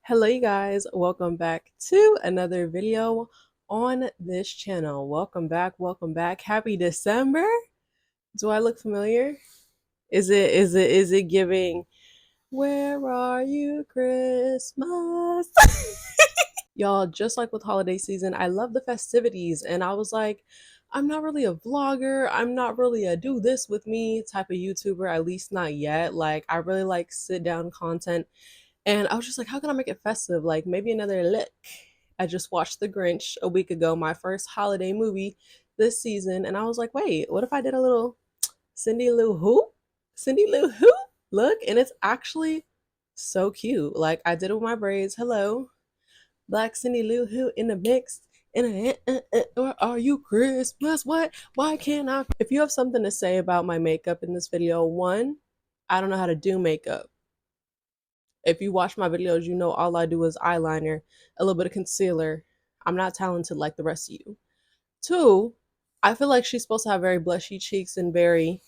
Hello you guys, welcome back to another video on this channel. Welcome back. Happy December. Do I look familiar? Is it giving where are you Christmas? Y'all, just like with holiday season, I love the festivities and I was like, I'm not really a vlogger. I'm not really a do this with me type of YouTuber, at least not yet. Like I really like sit down content. And I was just like, how can I make it festive? Like maybe another lick. I just watched The Grinch a week ago, my first holiday movie this season. And I was like, wait, what if I did a little Cindy Lou Who? Cindy Lou Who? Look, and it's actually so cute. Like I did it with my braids. Hello. Black Cindy Lou Who in the mix. Or are you Christmas? What? Why can't I? If you have something to say about my makeup in this video, one, I don't know how to do makeup. If you watch my videos, you know all I do is eyeliner, a little bit of concealer. I'm not talented like the rest of you. Two, I feel like she's supposed to have very blushy cheeks and very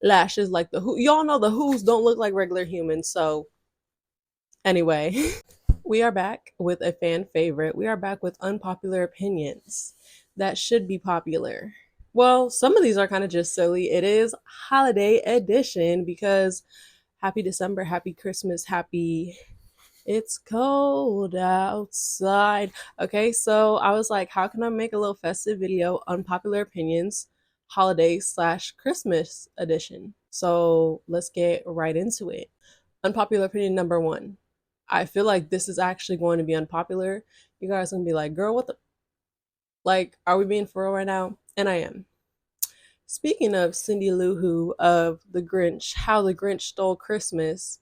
lashes like the Who. Y'all know the Who's don't look like regular humans. So anyway, we are back with a fan favorite. We are back with unpopular opinions that should be popular. Well, some of these are kind of just silly. It is holiday edition because happy December, happy Christmas, happy it's cold outside. Okay, so I was like, how can I make a little festive video? Unpopular opinions, holiday slash Christmas edition. So let's get right into it. Unpopular opinion number one. I feel like this is actually going to be unpopular. You guys are gonna be like, girl, what the like, are we being for real right now? And I am. Speaking of Cindy Lou Who of The Grinch, How the Grinch Stole Christmas,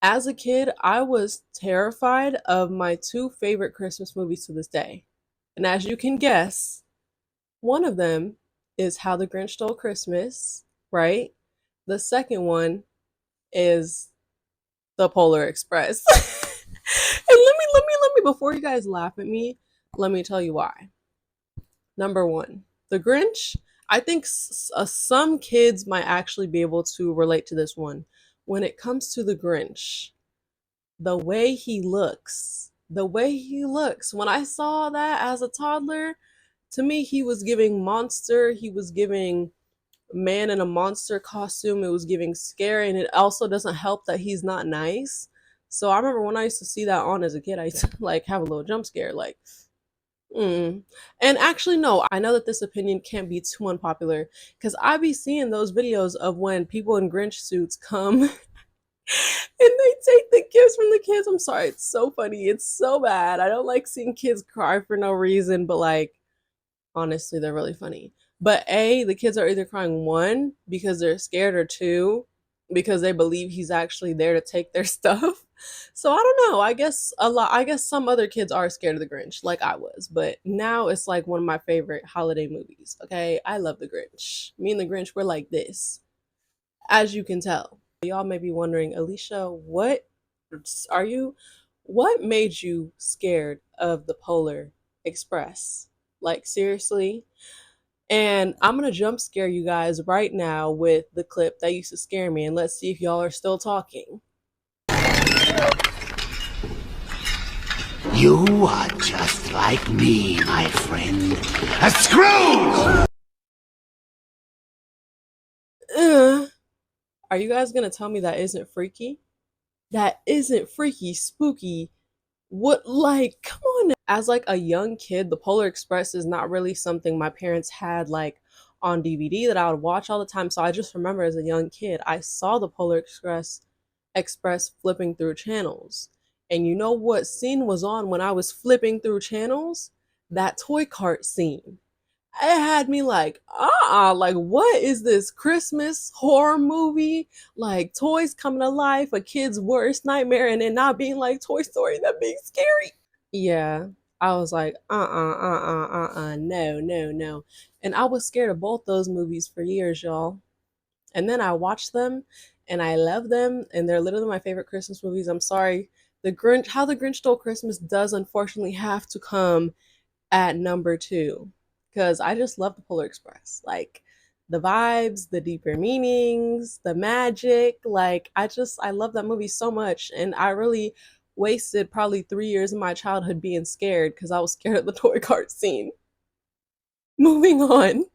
as a kid, I was terrified of my two favorite Christmas movies to this day. And as you can guess, one of them is How the Grinch Stole Christmas, right? The second one is The Polar Express. And before you guys laugh at me, let me tell you why. Number one, The Grinch. I think some kids might actually be able to relate to this one. When it comes to The Grinch, the way he looks, when I saw that as a toddler, to me he was giving monster, he was giving man in a monster costume, it was giving scary, and it also doesn't help that he's not nice. So I remember when I used to see that on as a kid, I used to like have a little jump scare, like and actually, no, I know that this opinion can't be too unpopular because I be seeing those videos of when people in Grinch suits come and they take the gifts from the kids. I'm sorry, it's so funny. It's so bad. I don't like seeing kids cry for no reason, but like honestly, they're really funny. But A, the kids are either crying one because they're scared or two because they believe he's actually there to take their stuff. So I don't know. I guess some other kids are scared of the Grinch like I was, but now it's like one of my favorite holiday movies. Okay? I love the Grinch. Me and the Grinch we're like this. As you can tell. Y'all may be wondering, Alicia, are you what made you scared of the Polar Express? Like seriously? And I'm gonna jump scare you guys right now with the clip that used to scare me, and let's see if y'all are still talking. You are just like me, my friend. A Scrooge! Uh, are you guys gonna tell me that isn't freaky? That isn't freaky, spooky. What, like, come on now. As like a young kid, the Polar Express is not really something my parents had like on DVD that I would watch all the time. So I just remember as a young kid, I saw the Polar Express flipping through channels. And you know what scene was on when I was flipping through channels? That toy cart scene. It had me like, like what is this Christmas horror movie? Like toys coming to life, a kid's worst nightmare, and then not being like Toy Story, that being scary. Yeah, I was like, no, no, no. And I was scared of both those movies for years, y'all. And then I watched them and I love them, and they're literally my favorite Christmas movies. I'm sorry. How the Grinch Stole Christmas does unfortunately have to come at number two because I just love the Polar Express. Like the vibes, the deeper meanings, the magic. Like I love that movie so much, and I really wasted probably 3 years of my childhood being scared because I was scared of the toy cart scene. Moving on.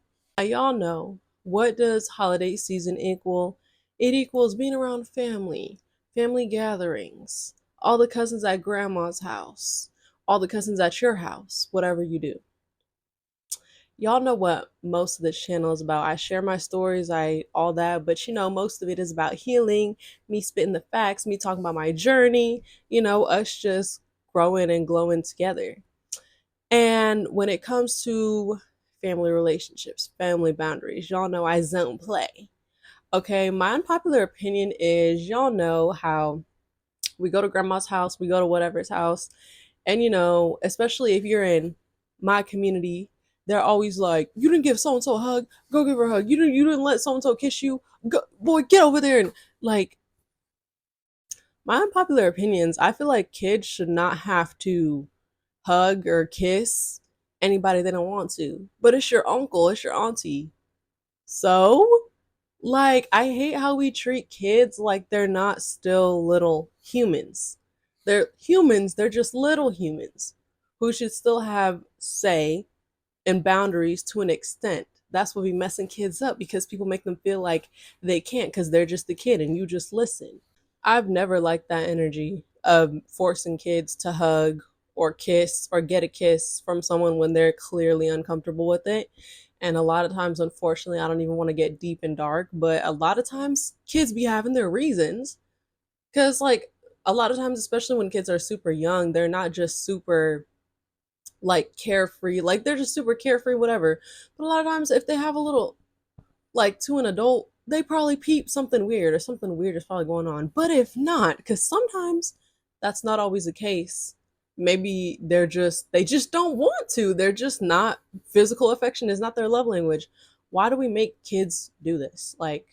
Y'all know, what does holiday season equal? It equals being around family, family gatherings, all the cousins at grandma's house, all the cousins at your house, whatever you do. Y'all know what most of this channel is about. I share my stories, I all that, but most of it is about healing, me spitting the facts, me talking about my journey, us just growing and glowing together. And when it comes to family relationships, family boundaries, y'all know I don't play. Okay, my unpopular opinion is, y'all know how we go to grandma's house, we go to whatever's house, and especially if you're in my community, they're always like, "You didn't give so and so a hug. Go give her a hug. You didn't let so and so kiss you. Go, boy, get over there." And like, my unpopular opinions, I feel like kids should not have to hug or kiss anybody they don't want to. But it's your uncle, it's your auntie. So, like, I hate how we treat kids like they're not still little humans. They're humans, they're just little humans who should still have say and boundaries to an extent. That's what be messing kids up, because people make them feel like they can't because they're just a kid and you just listen. I've never liked that energy of forcing kids to hug or kiss or get a kiss from someone when they're clearly uncomfortable with it. And a lot of times, unfortunately, I don't even want to get deep and dark, but a lot of times kids be having their reasons. Because, like, a lot of times, especially when kids are super young, they're not just super, like, carefree. Like, they're just super carefree, whatever. But a lot of times, if they have a little, like, to an adult, they probably peep something weird, or something weird is probably going on. But if not, because sometimes that's not always the case. Maybe they just don't want to. They're just not, physical affection is not their love language. Why do we make kids do this? Like,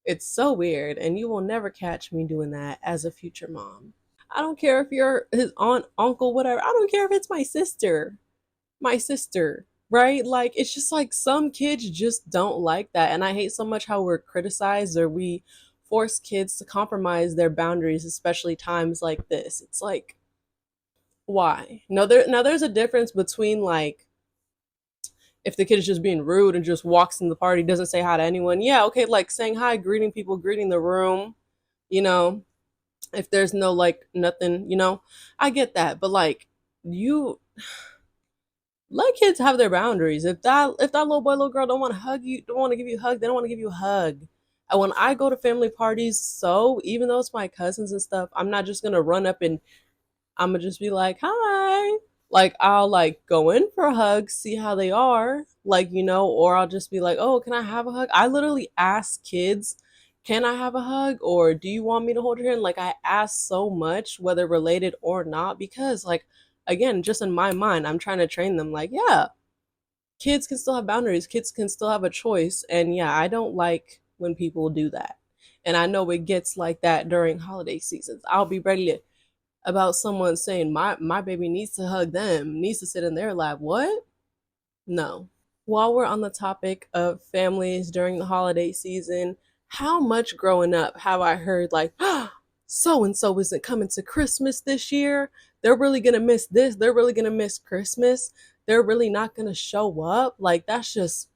it's so weird, and you will never catch me doing that as a future mom. I don't care if you're his aunt, uncle, whatever. I don't care if it's my sister, right? Like, it's just like some kids just don't like that. And I hate so much how we're criticized, or we force kids to compromise their boundaries, especially times like this. It's like, why? Now there's a difference between, like, if the kid is just being rude and just walks in the party, doesn't say hi to anyone. Yeah, okay, like saying hi, greeting people, greeting the room, you know, if there's no, like, nothing, I get that. But like, you let kids have their boundaries. If that little boy, little girl don't want to hug you, don't want to give you a hug, they don't want to give you a hug. And when I go to family parties, so even though it's my cousins and stuff, I'm not just gonna run up and I'm gonna just be like, "Hi." Like, I'll, like, go in for a hug, see how they are, like, or I'll just be like, "Oh, can I have a hug?" I literally ask kids, "Can I have a hug?" or "Do you want me to hold your hand?" Like, I ask so much, whether related or not, because, like, again, just in my mind, I'm trying to train them, like, yeah, kids can still have boundaries, kids can still have a choice. And yeah, I don't like when people do that. And I know it gets like that during holiday seasons. I'll be ready to, about someone saying my baby needs to hug them, needs to sit in their lap. What? No. While we're on the topic of families during the holiday season, how much growing up have I heard, like, so and so isn't coming to Christmas this year? They're really gonna miss this. They're really gonna miss Christmas. They're really not gonna show up. Like, that's just,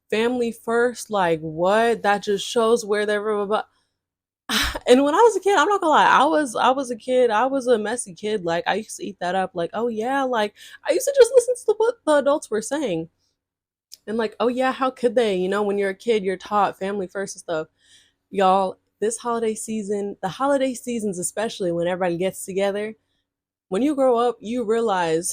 family first. Like, what? That just shows where they're. And when I was a kid, I'm not gonna lie, I was a kid, I was a messy kid. Like, I used to eat that up, like, oh yeah, like, I used to just listen to what the adults were saying. And like, oh yeah, how could they? When you're a kid, you're taught family first and stuff. Y'all, this holiday season, the holiday seasons, especially when everybody gets together, when you grow up, you realize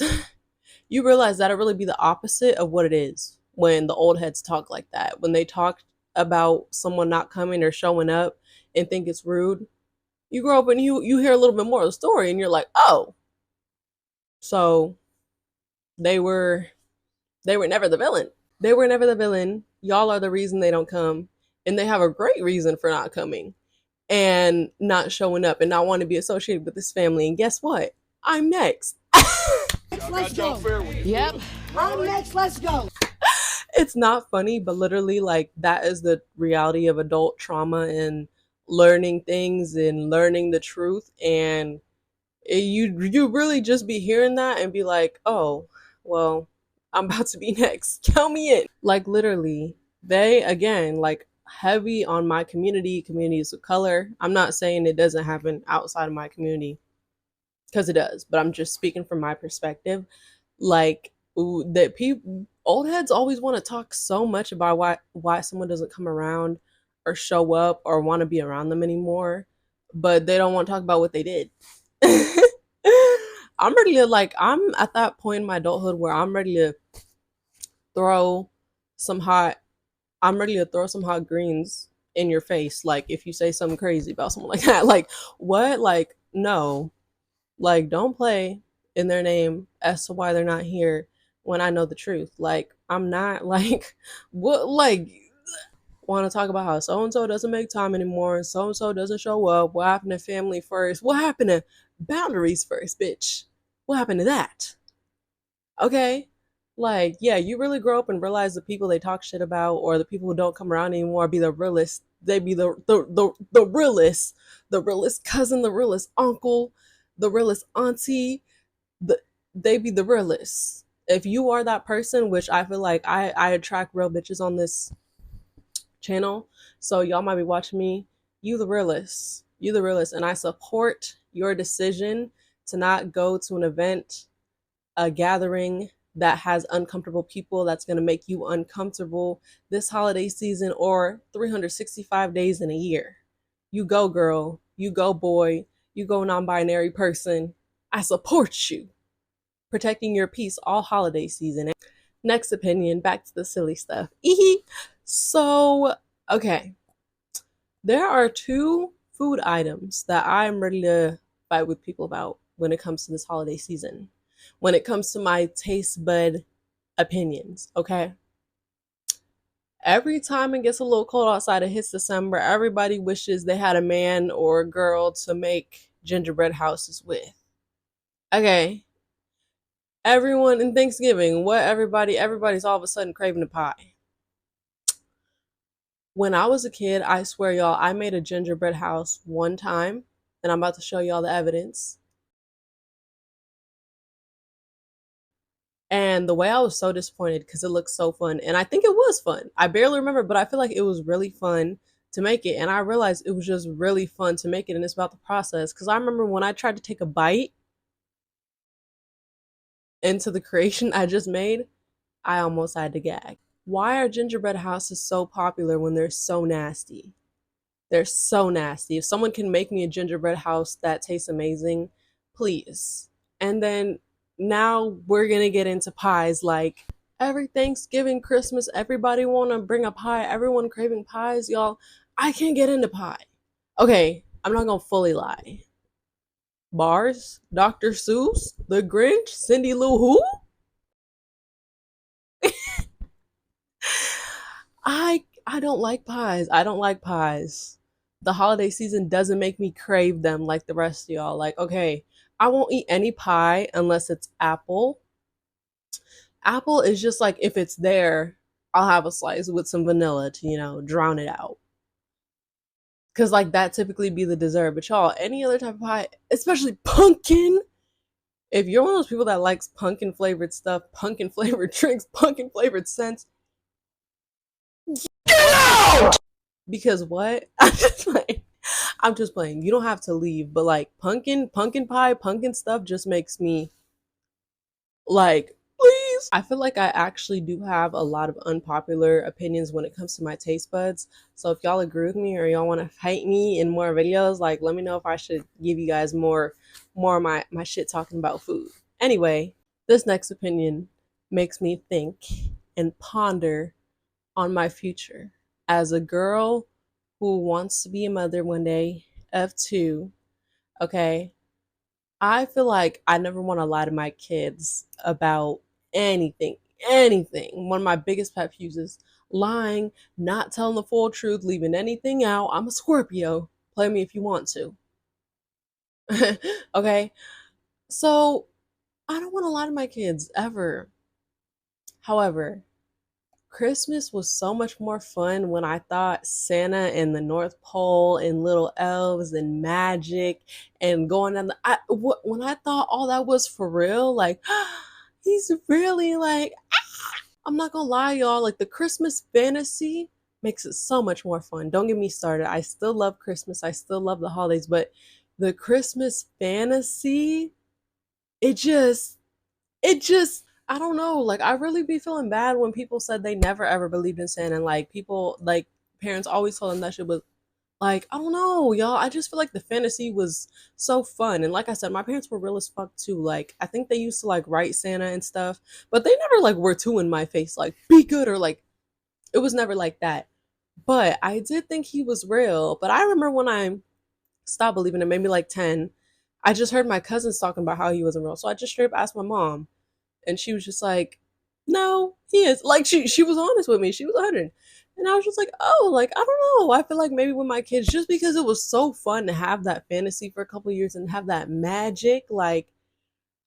you realize that it really be the opposite of what it is when the old heads talk like that. When they talk about someone not coming or showing up and think it's rude, you grow up and you hear a little bit more of the story, and you're like, oh, so they were they were never the villain. They were never the villain. Y'all are the reason they don't come, and they have a great reason for not coming and not showing up and not want to be associated with this family. And guess what? I'm next. Let's go. Yep. I'm next. Let's go. It's not funny, but literally, like, that is the reality of adult trauma and learning things and learning the truth. And You really just be hearing that and be like, oh, well, I'm about to be next. Count me in. Like literally, they again like heavy on my communities of color. I'm not saying it doesn't happen outside of my community because it does, but I'm just speaking from my perspective. Like that people old heads always want to talk so much about why someone doesn't come around or show up or want to be around them anymore, but they don't want to talk about what they did. I'm ready to like I'm at that point in my adulthood where throw some hot I'm ready to throw some hot greens in your face. Like if you say something crazy about someone like that. Like what? Like no. Like don't play in their name as to why they're not here when I know the truth. Like I'm not like what like want to talk about how so and so doesn't make time anymore and so doesn't show up. What happened to family first? What happened to boundaries first, bitch? What happened to that? Okay? Like, yeah, you really grow up and realize the people they talk shit about or the people who don't come around anymore be the realest. They be the realest, the realest cousin, the realest uncle, the realest auntie. The, they be the realest. If you are that person, which I feel like I attract real bitches on this channel, so y'all might be watching me. You the realist. You the realist, and I support your decision to not go to an event, a gathering that has uncomfortable people that's going to make you uncomfortable this holiday season or 365 days in a year. You go, girl. You go, boy. You go, non binary person. I support you. Protecting your peace all holiday season. Next opinion, back to the silly stuff. So, okay. There are two food items that I'm ready to fight with people about when it comes to this holiday season. When it comes to my taste bud opinions, okay? Every time it gets a little cold outside, it hits December, everybody wishes they had a man or a girl to make gingerbread houses with. Okay. Everyone in Thanksgiving, what everybody's all of a sudden craving a pie. When I was a kid, I swear y'all, I made a gingerbread house one time, and I'm about to show y'all the evidence. And the way I was so disappointed because it looked so fun. And I think it was fun. I barely remember, but I feel like it was really fun to make it. And I realized it was just really fun to make it. And it's about the process. Because I remember when I tried to take a bite into the creation I just made, I almost had to gag. Why are gingerbread houses so popular when they're so nasty? They're so nasty. If someone can make me a gingerbread house that tastes amazing, please. And then now we're gonna get into pies. Like every Thanksgiving, Christmas, everybody wanna bring a pie. Everyone craving pies, y'all. I can't get into pie. Okay, I'm not gonna fully lie. Bars, Dr. Seuss, The Grinch, Cindy Lou Who? I don't like pies. I don't like pies. The holiday season doesn't make me crave them like the rest of y'all. Like, okay, I won't eat any pie unless it's apple. Apple is just like if it's there, I'll have a slice with some vanilla to, drown it out. Cause like that typically be the dessert. But y'all, any other type of pie, especially pumpkin. If you're one of those people that likes pumpkin flavored stuff, pumpkin flavored drinks, pumpkin flavored scents, because what? I'm just playing. You don't have to leave, but like pumpkin pie, pumpkin stuff just makes me like, please. I feel like I actually do have a lot of unpopular opinions when it comes to my taste buds. So if y'all agree with me or y'all want to fight me in more videos, like let me know if I should give you guys more of my shit talking about food. Anyway, this next opinion makes me think and ponder on my future as a girl who wants to be a mother one day of two. Okay, I feel like I never want to lie to my kids about anything. Anything. One of my biggest pet peeves is lying, not telling the full truth, leaving anything out. I'm a Scorpio. Play me if you want to. Okay, so I don't want to lie to my kids ever. However, Christmas was so much more fun when I thought Santa and the North Pole and little elves and magic and going down when I thought all that was for real, like he's really like, I'm not gonna lie, y'all, like the Christmas fantasy makes it so much more fun. Don't get me started. I still love Christmas. I still love the holidays, but the Christmas fantasy, it just I don't know, like I really be feeling bad when people said they never ever believed in Santa, and like people like parents always told them that shit was like, I don't know, y'all. I just feel like the fantasy was so fun. And like I said, my parents were real as fuck too. Like I think they used to like write Santa and stuff, but they never like were too in my face, like be good or like it was never like that. But I did think he was real. But I remember when I stopped believing it, maybe like 10, I just heard my cousins talking about how he wasn't real. So I just straight up asked my mom and she was just like, "No, he is." Like she was honest with me. She was 100, and I was just like, "Oh, like I don't know." I feel like maybe with my kids, just because it was so fun to have that fantasy for a couple of years and have that magic. Like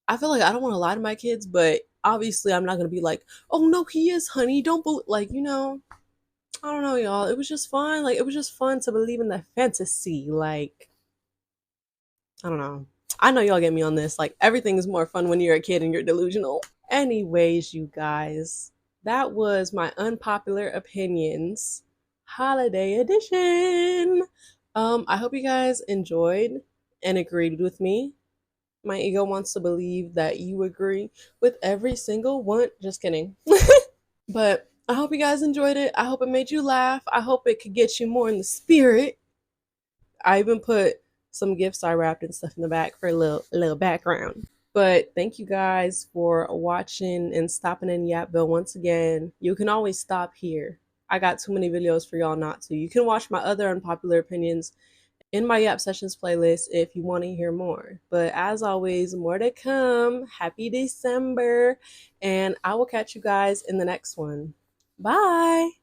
I feel like I don't want to lie to my kids, but obviously I'm not gonna be like, "Oh no, he is, honey. Don't like you know." I don't know, y'all. It was just fun. Like it was just fun to believe in the fantasy. Like I don't know. I know y'all get me on this. Like everything is more fun when you're a kid and you're delusional. Anyways, you guys, that was my unpopular opinions holiday edition. I hope you guys enjoyed and agreed with me. My ego wants to believe that you agree with every single one. Just kidding. But I hope you guys enjoyed it. I hope it made you laugh. I hope it could get you more in the spirit. I even put some gifts I wrapped and stuff in the back for a little background. But thank you guys for watching and stopping in Yapville once again. You can always stop here. I got too many videos for y'all not to. You can watch my other unpopular opinions in my Yap Sessions playlist if you want to hear more. But as always, more to come. Happy December. And I will catch you guys in the next one. Bye.